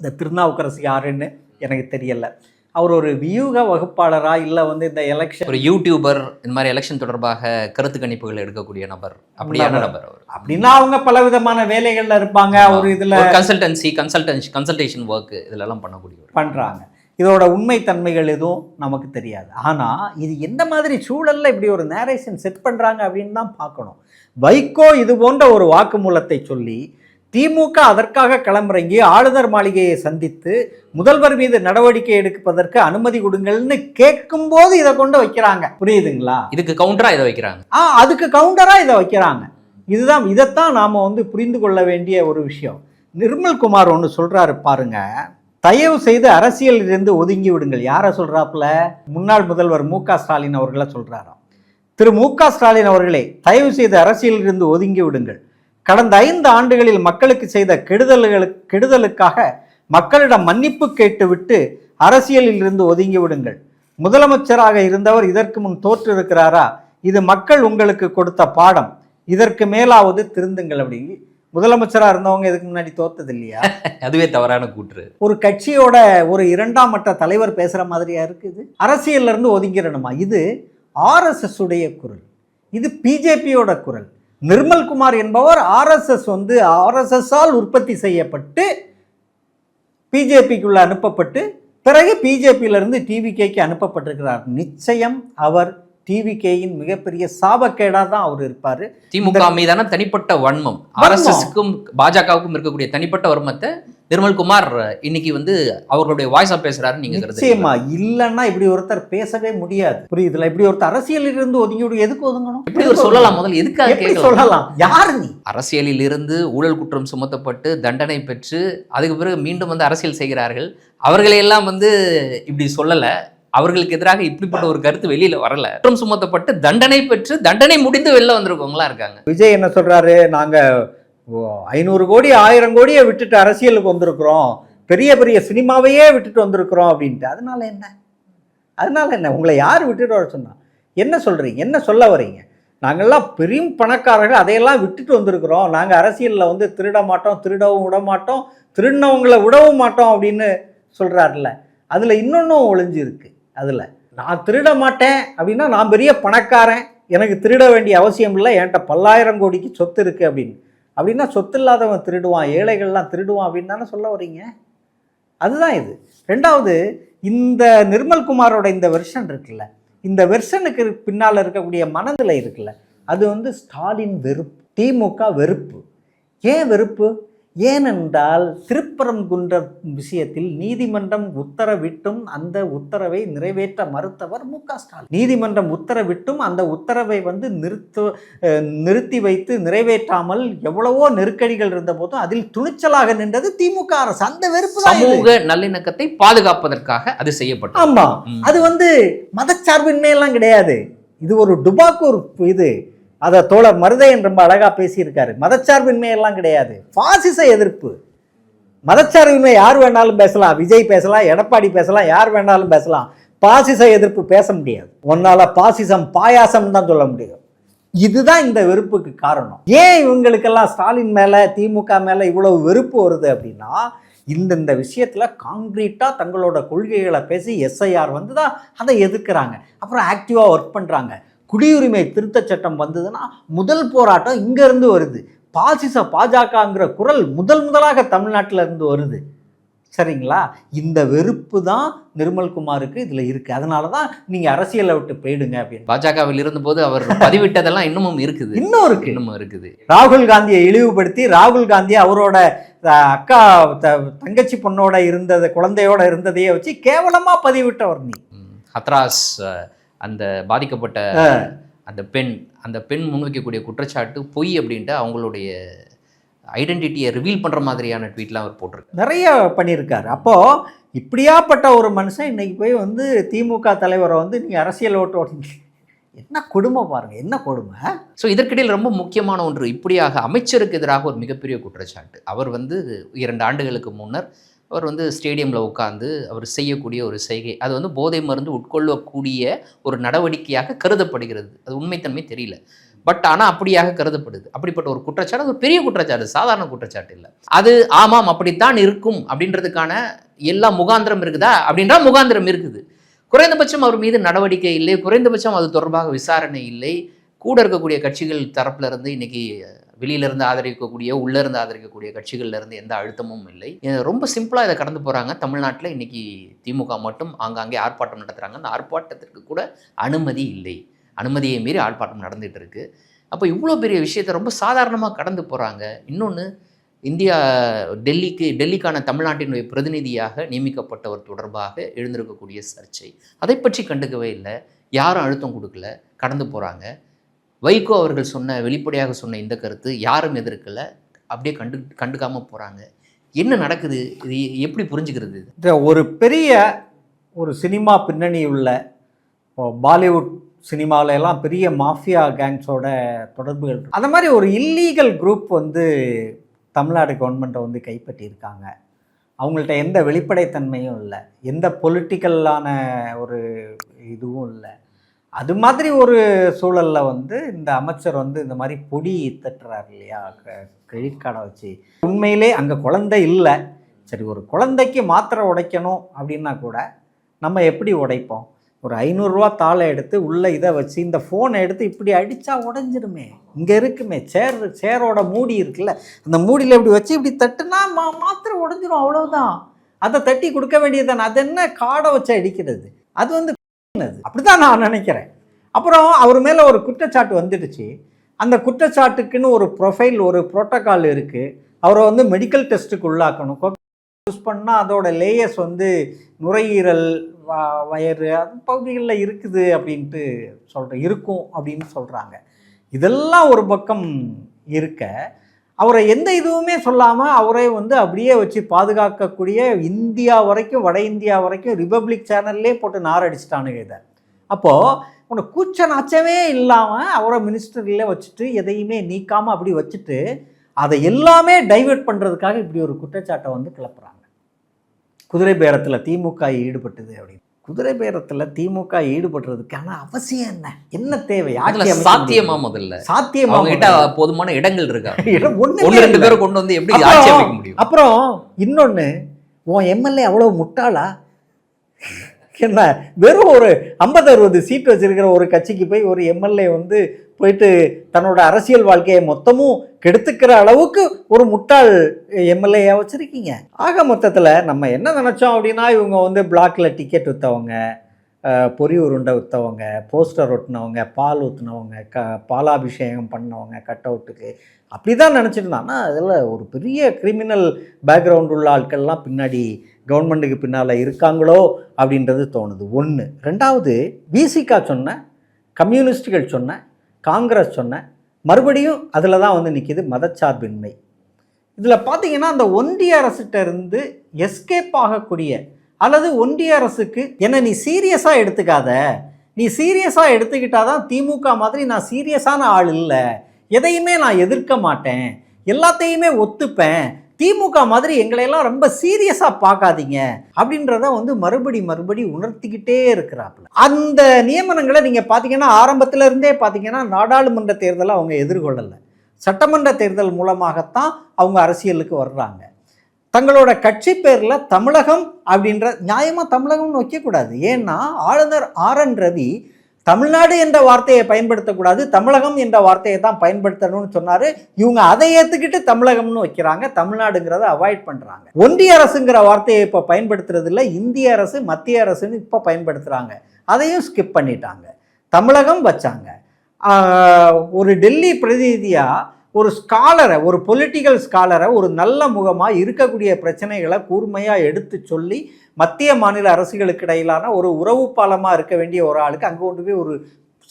இந்த திருநாவுக்கரசு யாருன்னு எனக்கு தெரியல. அவர் ஒரு வியூக வகுப்பாளரா, இல்லை வந்து இந்த எலெக்ஷன் ஒரு யூடியூபர், இந்த மாதிரி எலெக்ஷன் தொடர்பாக கருத்து கணிப்புகள் எடுக்கக்கூடிய நபர், அப்படியான நபர் அவர். அப்படின்னா அவங்க பல விதமான வேலைகள்ல இருப்பாங்க. ஒரு இதுல கன்சல்டேஷன் ஒர்க் இதெல்லாம் பண்றாங்க. இதோட உண்மை தன்மைகள் எதுவும் நமக்கு தெரியாது. ஆனா இது எந்த மாதிரி சூழல்ல இப்படி ஒரு நேரேஷன் செட் பண்றாங்க அப்படின்னு தான் பார்க்கணும். வைகோ இது போன்ற ஒரு வாக்குமூலத்தை சொல்லி திமுக அதற்காக களமிறங்கி ஆளுநர் மாளிகையை சந்தித்து முதல்வர் மீது நடவடிக்கை எடுப்பதற்கு அனுமதி கொடுங்கள்னு கேட்கும் போது இதை கொண்டு வைக்கிறாங்க. புரியுதுங்களா? இதுக்கு கவுண்டரா இதை வைக்கிறாங்க. அதுக்கு கவுண்டரா இதை வைக்கிறாங்க. இதைத்தான் நாம வந்து புரிந்து கொள்ள வேண்டிய ஒரு விஷயம். நிர்மல்குமார் ஒன்று சொல்றாரு பாருங்க, தயவு செய்து அரசியலில் இருந்து ஒதுங்கி விடுங்கள். யாரை சொல்றாப்புல? முன்னாள் முதல்வர் மு.க. ஸ்டாலின் அவர்களை சொல்றாராம். திரு மு.க. ஸ்டாலின் அவர்களே, தயவு செய்து அரசியலில் இருந்து ஒதுங்கி விடுங்கள். கடந்த 5 ஆண்டுகளில் மக்களுக்கு செய்த கெடுதலுக்காக மக்களிடம் மன்னிப்பு கேட்டுவிட்டு அரசியலில் இருந்து ஒதுங்கி விடுங்கள். முதலமைச்சராக இருந்தவர் இதற்கு முன் தோற்று இருக்கிறாரா? இது மக்கள் உங்களுக்கு கொடுத்த பாடம், இதற்கு மேலாவது திருந்துங்கள். அப்படி முதலமைச்சராக இருந்தவங்க இதுக்கு முன்னாடி தோத்தது இல்லையா? அதுவே தவறான கூற்று. ஒரு கட்சியோட ஒரு 2ஆம் மட்ட தலைவர் பேசுற மாதிரியா இருக்குது. அரசியல்ல இருந்து ஒதுங்கிடணுமா? இது RSS உடைய குரல், இது பிஜேபியோட குரல். நிர்மல்குமார் என்பவர் RSS வந்து RSS-ஆல் உற்பத்தி செய்யப்பட்டு பிஜேபிக்குள்ள அனுப்பப்பட்டு பிறகு பிஜேபியிலிருந்து டிவிகேக்கு அனுப்பப்பட்டிருக்கிறார். நிச்சயம் அவர் டிவிகேயின் மிகப்பெரிய சாபக்கேடா தான் அவர் இருப்பாரு. திமுக மீதான தனிப்பட்ட வன்மம், RSS-க்கும் பாஜகவுக்கும் இருக்கக்கூடிய தனிப்பட்ட வன்மத்தை நிர்மல்குமார் இன்னைக்கு வந்து அவர்களுடைய வாய்ஸா பேசுறாரு. நீங்க நிச்சயமா இல்லைன்னா இப்படி ஒருத்தர் பேசவே முடியாது. புரியுதுல? இப்படி ஒருத்தர் அரசியலில் இருந்து ஒதுங்கி எதுக்கு ஒதுங்கணும்? இப்படி ஒரு சொல்லலாம். முதல்ல எதுக்காக சொல்லலாம்? யாரு நீ? அரசியலில் இருந்து ஊழல் குற்றம் சுமத்தப்பட்டு தண்டனை பெற்று அதுக்கு பிறகு மீண்டும் வந்து அரசியல் செய்கிறார்கள். அவர்களையெல்லாம் வந்து இப்படி சொல்லல, அவர்களுக்கு எதிராக இப்படிப்பட்ட ஒரு கருத்து வெளியில வரல. குற்றம் சுமத்தப்பட்டு தண்டனை பெற்று தண்டனை முடிந்து வெளில வந்திருக்கவங்களா இருக்காங்க. விஜய் என்ன சொல்றாரு? நாங்க 500 கோடி 1000 கோடியை விட்டுட்டு அரசியலுக்கு வந்திருக்கிறோம், பெரிய பெரிய சினிமாவையே விட்டுட்டு வந்திருக்கிறோம் அப்படின்ட்டு. அதனால என்ன உங்களை யார் விட்டுட்டு வர சொன்னா? என்ன சொல்றீங்க? என்ன சொல்ல வரீங்க? நாங்கள்லாம் பெரிய பணக்காரர்கள், அதையெல்லாம் விட்டுட்டு வந்திருக்கிறோம், நாங்கள் அரசியலில் வந்து திருட மாட்டோம், திருடவும் விட மாட்டோம், திருடினவங்களை விடவும் மாட்டோம் அப்படின்னு சொல்கிறாருல்ல. அதில் இன்னொன்றும் ஒளிஞ்சிருக்கு. அதில் நான் திருட மாட்டேன் அப்படின்னா நான் பெரிய பணக்காரன், எனக்கு திருட வேண்டிய அவசியம் இல்லை, என்கிட்ட 10,000 கோடிக்கு சொத்து இருக்குது அப்படின்னா சொத்து இல்லாதவன் திருடுவான், ஏழைகள்லாம் திருடுவான் அப்படின்னு தானே சொல்ல வரீங்க? அதுதான் இது. ரெண்டாவது, இந்த நிர்மல்குமாரோட இந்த வெர்ஷன் இருக்குல்ல, இந்த வெர்ஷனுக்கு பின்னால் இருக்கக்கூடிய மனநிலை இருக்குல்ல, அது வந்து ஸ்டாலின் வெறுப்பு, திமுக வெறுப்பு. ஏன் வெறுப்பு? ஏனென்றால் திருப்பரங்குன்றம் விஷயத்தில் நீதிமன்றம் உத்தரவிட்டும் அந்த உத்தரவை நிறைவேற்ற மறுத்தவர் மு.க. ஸ்டாலின். நீதிமன்றம் உத்தரவிட்டும் அந்த உத்தரவை நிறுத்தி வைத்து நிறைவேற்றாமல் எவ்வளவோ நெருக்கடிகள் இருந்த போதும் அதில் துணிச்சலாக நின்றது திமுக அரசு. அந்த வெறுப்பு சமூக நல்லிணக்கத்தை பாதுகாப்பதற்காக அது செய்யப்பட்டது. ஆமா, அது மதச்சார்பின்மையெல்லாம் கிடையாது. இது ஒரு டுபாக்கூர் இது. அதை தோழர் மருதையன் ரொம்ப அழகா பேசியிருக்காரு. மதச்சார்பின்மையெல்லாம் கிடையாது, பாசிச எதிர்ப்பு. மதச்சார்பின்மை யார் வேணாலும் பேசலாம், விஜய் பேசலாம், எடப்பாடி பேசலாம், யார் வேணாலும் பேசலாம். பாசிச எதிர்ப்பு பேச முடியாது. ஒன்னால பாசிசம் பாயாசம் தான் சொல்ல முடியும். இதுதான் இந்த வெறுப்புக்கு காரணம். ஏன் இவங்களுக்கெல்லாம் ஸ்டாலின் மேல திமுக மேல இவ்வளவு வெறுப்பு வருது அப்படின்னா, இந்த விஷயத்துல காங்கிரீட்டா தங்களோட கொள்கைகளை பேசி எஸ்ஐஆர் வந்துதான் அதை எதிர்க்கிறாங்க. அப்புறம் ஆக்டிவா ஒர்க் பண்றாங்க. குடியுரிமை திருத்த சட்டம் வந்ததுன்னா முதல் போராட்டம் இங்க இருந்து வருது. பாசிச பாஜகங்கிற குரல் முதலாக தமிழ்நாட்டில இருந்து வருது. சரிங்களா? இந்த வெறுப்பு தான் நிர்மல்குமாருக்கு இதுல இருக்கு. அதனாலதான் நீங்க அரசியலை விட்டு போயிடுங்க அப்படின்னு. பாஜகவில் இருந்தபோது அவர் பதிவிட்டதெல்லாம் இன்னமும் இருக்குது. ராகுல் காந்தியை இழிவுபடுத்தி, ராகுல் காந்தி அவரோட அக்கா தங்கச்சி பொண்ணோட இருந்தது, குழந்தையோட இருந்ததையே வச்சு கேவலமா பதிவிட்டவர் நீ. ஹத்ராஸ் அந்த பாதிக்கப்பட்ட அந்த பெண் முன்வைக்கக்கூடிய குற்றச்சாட்டு பொய் அப்படின்ட்டு அவங்களுடைய ஐடென்டிட்டியை ரிவீல் பண்ணுற மாதிரியான ட்வீட்லாம் அவர் போட்டிருக்கு. நிறைய பண்ணியிருக்காரு. அப்போது இப்படியாப்பட்ட ஒரு மனுஷன் இன்னைக்கு போய் திமுக தலைவரை நீங்கள் அரசியல் ஓட்டு என்ன கொடுமை பாருங்க, என்ன கொடுமை. ஸோ இதற்கிடையில் ரொம்ப முக்கியமான ஒன்று, இப்படியாக அமைச்சருக்கு எதிராக ஒரு மிகப்பெரிய குற்றச்சாட்டு. அவர் 2 ஆண்டுகளுக்கு முன்னர் அவர் ஸ்டேடியமில் உட்காந்து அவர் செய்யக்கூடிய ஒரு செய்கை, அது போதை மருந்து உட்கொள்ளக்கூடிய ஒரு நடவடிக்கையாக கருதப்படுகிறது. அது உண்மைத்தன்மை தெரியல, பட் ஆனால் அப்படியாக கருதப்படுது. அப்படிப்பட்ட ஒரு குற்றச்சாட்டு, அது ஒரு பெரிய குற்றச்சாட்டு, சாதாரண குற்றச்சாட்டு இல்லை. அது ஆமாம் அப்படித்தான் இருக்கும் அப்படின்றதுக்கான எல்லா முகாந்திரம் இருக்குதா அப்படின்றா முகாந்திரம் இருக்குது. குறைந்தபட்சம் அவர் மீது நடவடிக்கை இல்லை, குறைந்தபட்சம் அது தொடர்பாக விசாரணை இல்லை. கூட இருக்கக்கூடிய கட்சிகள் தரப்புல இருந்து இன்னைக்கு வெளியிலேருந்து ஆதரிக்கக்கூடிய உள்ளேருந்து ஆதரிக்கக்கூடிய கட்சிகள்லேருந்து எந்த அழுத்தமும் இல்லை. ரொம்ப சிம்பிளாக இதை கடந்து போகிறாங்க. தமிழ்நாட்டில் இன்றைக்கி திமுக மட்டும் ஆங்காங்கே ஆர்ப்பாட்டம் நடத்துகிறாங்க. அந்த ஆர்ப்பாட்டத்திற்கு கூட அனுமதி இல்லை, அனுமதியை மீறி ஆர்ப்பாட்டம் நடந்துகிட்டு இருக்குது. அப்போ இவ்வளோ பெரிய விஷயத்தை ரொம்ப சாதாரணமாக கடந்து போகிறாங்க. இன்னொன்று, டெல்லிக்கான தமிழ்நாட்டினுடைய பிரதிநிதியாக நியமிக்கப்பட்டவர் தொடர்பாக எழுந்திருக்கக்கூடிய சர்ச்சை, அதை பற்றி கண்டுக்கவே இல்லை, யாரும் அழுத்தம் கொடுக்கல, கடந்து போகிறாங்க. வைகோ அவர்கள் வெளிப்படையாக சொன்ன இந்த கருத்து யாரும் எதிர்க்கலை, அப்படியே கண்டுக்காமல் போகிறாங்க. என்ன நடக்குது? இது எப்படி புரிஞ்சுக்கிறது? ஒரு பெரிய சினிமா பின்னணி உள்ள பாலிவுட் சினிமாவில எல்லாம் பெரிய மாஃபியா கேங்ஸோட தொடர்புகள், அந்த மாதிரி ஒரு இல்லீகல் குரூப் தமிழ்நாடு கவர்மெண்ட்டை கைப்பற்றியிருக்காங்க. அவங்கள்ட்ட எந்த வெளிப்படைத்தன்மையும் இல்லை, எந்த பொலிட்டிக்கலான ஒரு இதுவும் இல்லை. அது மாதிரி ஒரு சூழலில் இந்த அமைச்சர் இந்த மாதிரி பொடி தட்டுறாரு இல்லையா, கிரெடிட் கார்டை வச்சு. உண்மையிலே அங்கே குழந்தை இல்லை. சரி, ஒரு குழந்தைக்கு மாத்திரை உடைக்கணும் அப்படின்னா கூட நம்ம எப்படி உடைப்போம்? ஒரு 500 ரூபா தாளை எடுத்து உள்ளே இதை வச்சு இந்த ஃபோனை எடுத்து இப்படி அடித்தா உடஞ்சிருமே. இங்கே இருக்குமே சேரோட மூடி இருக்குல்ல, அந்த மூடியில் இப்படி வச்சு இப்படி தட்டுனா மாத்திரை உடஞ்சிரும், அவ்வளோதான். அதை தட்டி கொடுக்க வேண்டியதுதானே. அது என்ன காடை வச்சு அடிக்கிறது? அது அப்படிதான் நான் நினைக்கிறேன். அப்புறம் அவர் மேலே ஒரு குற்றச்சாட்டு வந்துடுச்சு. அந்த குற்றச்சாட்டுக்குன்னு ஒரு ப்ரொஃபைல், ஒரு புரோட்டோக்கால் இருக்குது. அவரை மெடிக்கல் டெஸ்ட்டுக்கு உள்ளாக்கணும். யூஸ் பண்ணால் அதோட லேயர்ஸ் நுரையீரல், வயறு அது பகுதிகளில் இருக்குது அப்படின்ட்டு இருக்கும் அப்படின்னு சொல்கிறாங்க. இதெல்லாம் ஒரு பக்கம் இருக்க, அவரை எந்த இதுவுமே சொல்லாமல் அவரை அப்படியே வச்சு பாதுகாக்கக்கூடிய இந்தியா வரைக்கும், வட இந்தியா வரைக்கும் ரிபப்ளிக் சேனல்லே போட்டு நாரடிச்சிட்டானுங்க இதை. அப்போது உனக்கு கூச்ச நாச்சமே இல்லாமல் அவரை மினிஸ்டர்ல வச்சுட்டு எதையுமே நீக்காமல் அப்படி வச்சுட்டு அதை எல்லாமே டைவெர்ட் பண்ணுறதுக்காக இப்படி ஒரு குற்றச்சாட்டை கிளப்புறாங்க. குதிரை பேரத்தில் திமுக ஈடுபட்டது அப்படின்னு. குதிரை பேரத்தில் திமுக ஈடுபடுறதுக்கான அவசியம் என்ன? என்ன தேவை? சாத்தியமா? முதல்ல சாத்தியமா? போதுமான இடங்கள் இருக்கா? 1-2 பேரை கொண்டு எப்படி ஆட்சி அமைக்க முடியும்? அப்புறம் இன்னொன்று, உன் எம்எல்ஏ அவ்வளோ முட்டாளா? என்ன, வெறும் ஒரு 50-60 சீட் வச்சிருக்கிற ஒரு கட்சிக்கு போய் ஒரு எம்எல்ஏ போயிட்டு தன்னோட அரசியல் வாழ்க்கையை மொத்தமும் கெடுத்துக்கிற அளவுக்கு ஒரு முட்டாள் எம்எல்ஏயா வச்சிருக்கீங்க. ஆக மொத்தத்தில் நம்ம என்ன நினச்சோம் அப்படின்னா, இவங்க பிளாக்ல டிக்கெட் விற்றவங்க, பொறி உருண்டை விற்றவங்க, போஸ்டர் ஒட்டினவங்க, பால் ஊற்றினவங்க, பாலாபிஷேகம் பண்ணவங்க கட் அவுட்டுக்கு, அப்படி தான் நினச்சிட்டு இருந்தான். ஆனால் அதில் ஒரு பெரிய கிரிமினல் பேக்ரவுண்ட் உள்ள ஆட்கள்லாம் பின்னாடி கவர்மெண்ட்டுக்கு பின்னால் இருக்காங்களோ அப்படின்றது தோணுது. ஒன்று. ரெண்டாவது, விசிகா சொன்ன, கம்யூனிஸ்டுகள் சொன்ன, காங்கிரஸ் சொன்ன, மறுபடியும் அதில் தான் வந்து நிற்கிது மதச்சார்பின்மை. இதில் பார்த்தீங்கன்னா அந்த ஒன்றிய அரசிட்ட இருந்து எஸ்கேப் ஆகக்கூடிய, அல்லது ஒன்றிய அரசுக்கு என்ன நீ சீரியஸாக எடுத்துக்காத, நீ சீரியஸாக எடுத்துக்கிட்டாதான் திமுக மாதிரி நான் சீரியஸான ஆள் இல்லை, எதையுமே நான் எதிர்க்க மாட்டேன், எல்லாத்தையுமே ஒத்துப்பேன், திமுக மாதிரி எங்களையெல்லாம் ரொம்ப சீரியஸாக பார்க்காதீங்க அப்படின்றத வந்து மறுபடி உணர்த்திக்கிட்டே இருக்கிறாப்புல. அந்த நியமனங்களை நீங்கள் பார்த்தீங்கன்னா ஆரம்பத்தில் இருந்தே பார்த்தீங்கன்னா நாடாளுமன்ற தேர்தலை அவங்க எதிர்கொள்ளலை, சட்டமன்ற தேர்தல் மூலமாகத்தான் அவங்க அரசியலுக்கு வர்றாங்க. தங்களோட கட்சி பேரில் தமிழகம் அப்படின்ற, நியாயமாக தமிழகம்னு வைக்கக்கூடாது. ஏன்னா ஆளுநர் RN ரவி தமிழ்நாடு என்ற வார்த்தையை பயன்படுத்தக்கூடாது, தமிழகம் என்ற வார்த்தையை தான் பயன்படுத்தணும்னு சொன்னார். இவங்க அதை ஏற்றுக்கிட்டு தமிழகம்னு வைக்கிறாங்க, தமிழ்நாடுங்கிறத அவாய்ட் பண்ணுறாங்க. ஒன்றிய அரசுங்கிற வார்த்தையை இப்போ பயன்படுத்துறது இல்லை, இந்திய அரசு மத்திய அரசுன்னு இப்போ பயன்படுத்துகிறாங்க, அதையும் ஸ்கிப் பண்ணிட்டாங்க, தமிழகம் வச்சாங்க. ஒரு டெல்லி பிரதிநிதியாக ஒரு ஸ்காலரை, ஒரு பொலிட்டிக்கல் ஸ்காலரை, ஒரு நல்ல முகமாக இருக்கக்கூடிய பிரச்சனைகளை கூர்மையாக எடுத்து சொல்லி மத்திய மாநில அரசுகளுக்கு இடையிலான ஒரு உறவு பாலமாக இருக்க வேண்டிய ஒரு ஆளுக்கு அங்கே கொண்டு போய் ஒரு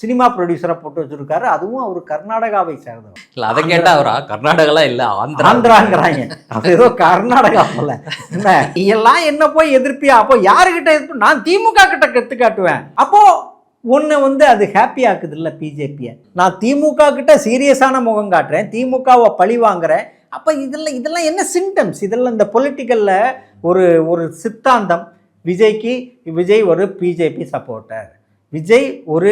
சினிமா ப்ரொடியூசரை போட்டு வச்சுருக்காரு. அதுவும் அவர் கர்நாடகாவை சேர்ந்தவர். இல்லை, அதை கேட்டால் அவரா கர்நாடகாலாம் இல்லை, ஆந்திராங்கிறாங்க. அது ஏதோ கர்நாடகா போல. என்ன எல்லாம் என்ன போய் எதிர்ப்பியா? அப்போ யாருக்கிட்ட எதிர்ப்பு? நான் திமுக கிட்ட கற்று காட்டுவேன். அப்போது ஒன்று வந்து அது ஹாப்பி ஆக்குது இல்லை பிஜேபியை. நான் திமுக கிட்ட சீரியஸான முகம் காட்டுறேன், திமுகவை பழி வாங்குறேன். அப்போ இதெல்லாம் என்ன சிம்டம்ஸ்? இதெல்லாம் இந்த பொலிட்டிக்கலில் ஒரு சித்தாந்தம். விஜய் ஒரு பிஜேபி சப்போர்ட்டர், விஜய் ஒரு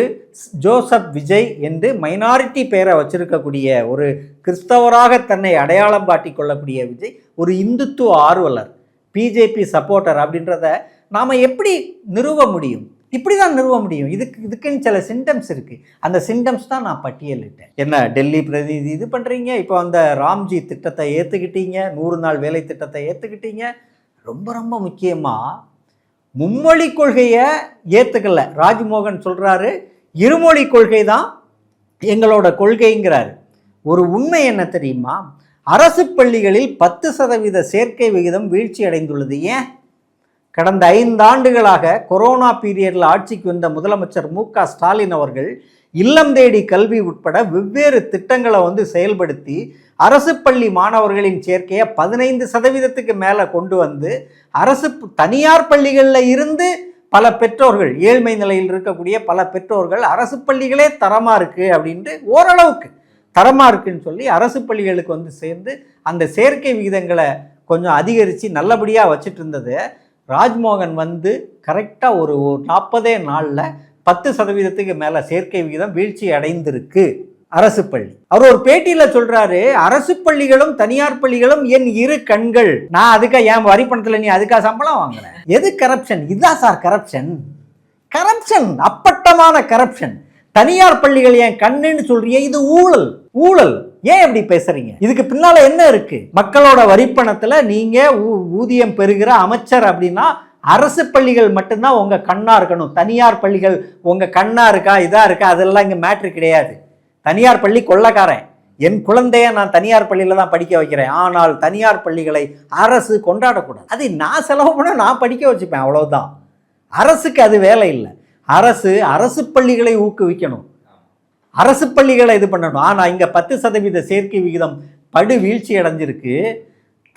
ஜோசப் விஜய் என்று மைனாரிட்டி பேரை வச்சிருக்கக்கூடிய ஒரு கிறிஸ்தவராக தன்னை அடையாளம் காட்டி கொள்ளக்கூடிய விஜய் ஒரு இந்துத்துவ ஆர்வலர், பிஜேபி சப்போர்ட்டர் அப்படின்றத நாம் எப்படி நிறுவ முடியும்? இப்படி தான் நிறுவ முடியும். இதுக்குன்னு சில சிம்டம்ஸ் இருக்குது. அந்த சிம்டம்ஸ் தான் நான் பட்டியலிட்டேன். என்ன டெல்லி பிரதிநிதி இது பண்ணுறீங்க, இப்போ அந்த ராம்ஜி திட்டத்தை ஏற்றுக்கிட்டீங்க, 100 நாள் வேலை திட்டத்தை ஏற்றுக்கிட்டீங்க. ரொம்ப முக்கியமாக மும்மொழி கொள்கையை ஏற்றுக்கல. ராஜ்மோகன் சொல்கிறாரு இருமொழி கொள்கை தான் எங்களோட கொள்கைங்கிறாரு. ஒரு உண்மை என்ன தெரியுமா? அரசு பள்ளிகளில் 10% சேர்க்கை விகிதம் வீழ்ச்சி அடைந்துள்ளது. ஏன்? கடந்த 5 ஆண்டுகளாக கொரோனா பீரியடில் ஆட்சிக்கு வந்த முதலமைச்சர் மு.க. ஸ்டாலின் அவர்கள் இல்லம் தேடி கல்வி உட்பட வெவ்வேறு திட்டங்களை வந்து செயல்படுத்தி அரசு பள்ளி மாணவர்களின் சேர்க்கையை 15% மேலே கொண்டு வந்து தனியார் பள்ளிகளில் இருந்து பல பெற்றோர்கள், ஏழ்மை நிலையில் இருக்கக்கூடிய பல பெற்றோர்கள் அரசு பள்ளிகளே தரமாக இருக்குது அப்படின்ட்டு, ஓரளவுக்கு தரமாக இருக்குன்னு சொல்லி அரசு பள்ளிகளுக்கு வந்து சேர்ந்து அந்த சேர்க்கை விகிதங்களை கொஞ்சம் அதிகரித்து நல்லபடியாக வச்சுட்டு இருந்தது. ராஜ்மோகன் வந்து கரெக்டாக ஒரு 40 நாளில் 10% மேலே சேர்க்கை விகிதம் வீழ்ச்சி அடைந்திருக்கு அரசு பள்ளி. அவர் ஒரு பேட்டியில் சொல்கிறாரு, அரசு பள்ளிகளும் தனியார் பள்ளிகளும் என் இரு கண்கள், நான் அதுக்காக என் வரி பணத்தில் நீ அதுக்காக சம்பளம் வாங்குறேன். எது கரப்ஷன்? இதுதான் சார் கரப்ஷன். அப்பட்டமான கரப்ஷன். தனியார் பள்ளிகள் என் கண்ணுன்னு சொல்றியே, இது ஊழல். ஏன் எப்படி பேசுறீங்க? இதுக்கு பின்னால என்ன இருக்கு? மக்களோட வரிப்பணத்துல நீங்க ஊதியம் பெறுகிற அமைச்சர் அப்படின்னா அரசு பள்ளிகள் மட்டும்தான் உங்க கண்ணா இருக்கணும். தனியார் பள்ளிகள் உங்க கண்ணா இருக்கா, இதா இருக்கா, அதெல்லாம் இங்க மேட்ரு கிடையாது. தனியார் பள்ளி கொள்ளக்காரன். என் குழந்தைய நான் தனியார் பள்ளியில தான் படிக்க வைக்கிறேன், ஆனால் தனியார் பள்ளிகளை அரசு கொண்டாடக்கூடாது. அது நான் செலவு பண்ண நான் படிக்க வச்சுப்பேன், அவ்வளவுதான். அரசுக்கு அது வேலை இல்லை. அரசு பள்ளிகளை ஊக்குவிக்கணும், அரசு பள்ளிகளை இது பண்ணணும். ஆனால் இங்கே 10% சேர்க்கை விகிதம் படு வீழ்ச்சி அடைஞ்சிருக்கு.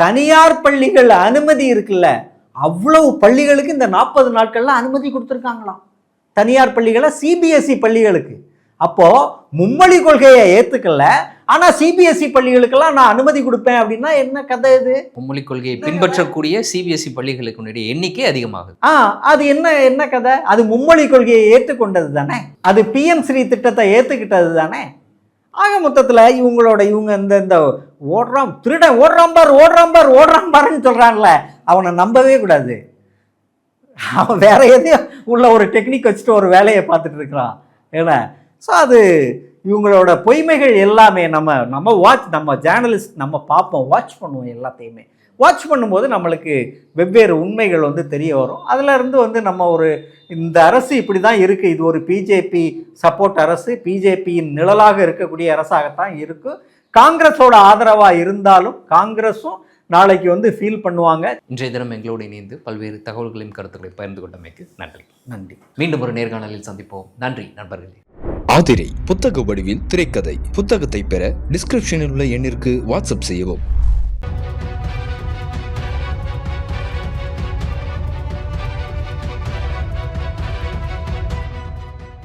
தனியார் பள்ளிகள் அனுமதி இருக்குல்ல, அவ்வளவு பள்ளிகளுக்கு இந்த 40 நாட்கள்ல அனுமதி கொடுத்துருக்காங்களாம், தனியார் பள்ளிகளை, சிபிஎஸ்இ பள்ளிகளுக்கு. அப்போது மும்மொழி கொள்கையை ஏற்றுக்கல, ஆனால் சிபிஎஸ்இ பள்ளிகளுக்கெல்லாம் நான் அனுமதி கொடுப்பேன் அப்படின்னா என்ன கதை இது? மும்மொழி கொள்கையை பின்பற்றக்கூடிய சிபிஎஸ்இ பள்ளிகளுக்கு எண்ணிக்கை அதிகமாகுது. அது என்ன கதை? அது மும்மொழி கொள்கையை ஏற்றுக்கொண்டது தானே, அது PM ஸ்ரீ திட்டத்தை ஏற்றுக்கிட்டது தானே. ஆக மொத்தத்தில் இவங்க இந்த திருடன் ஓடுறான் பாருன்னு சொல்கிறாங்களே, அவனை நம்பவே கூடாது. அவன் வேற எதையும் உள்ள ஒரு டெக்னிக் வச்சுட்டு ஒரு வேலையை பார்த்துட்டு இருக்கிறான். ஏன்னா ஸோ அது இவங்களோட பொய்மைகள் எல்லாமே நம்ம ஜேர்னலிஸ்ட் நம்ம பார்ப்போம், வாட்ச் பண்ணுவோம், எல்லாத்தையுமே வாட்ச் பண்ணும்போது நம்மளுக்கு வெவ்வேறு உண்மைகள் வந்து தெரிய வரும். அதில் இருந்து வந்து நம்ம இந்த அரசு இப்படி தான் இருக்குது, இது ஒரு பிஜேபி சப்போர்ட் அரசு, பிஜேபியின் நிழலாக இருக்கக்கூடிய அரசாகத்தான் இருக்குது. காங்கிரஸோட ஆதரவாக இருந்தாலும் காங்கிரஸும் நாளைக்கு வந்து ஃபீல் பண்ணுவாங்க. இன்றைய தினம் எங்களோடு இணைந்து பல்வேறு தகவல்களையும் கருத்துக்களை பகிர்ந்து கொண்டமைக்கு நன்றி. நன்றி. மீண்டும் ஒரு நேர்காணலில் சந்திப்போம். நன்றி நண்பர்களே. ஆதிரை புத்தக வடிவில் திரைக்கதை புத்தகத்தை பெற டிஸ்கிரிப்ஷனில் உள்ள எண்ணிற்கு வாட்ஸ்அப் செய்யவும்.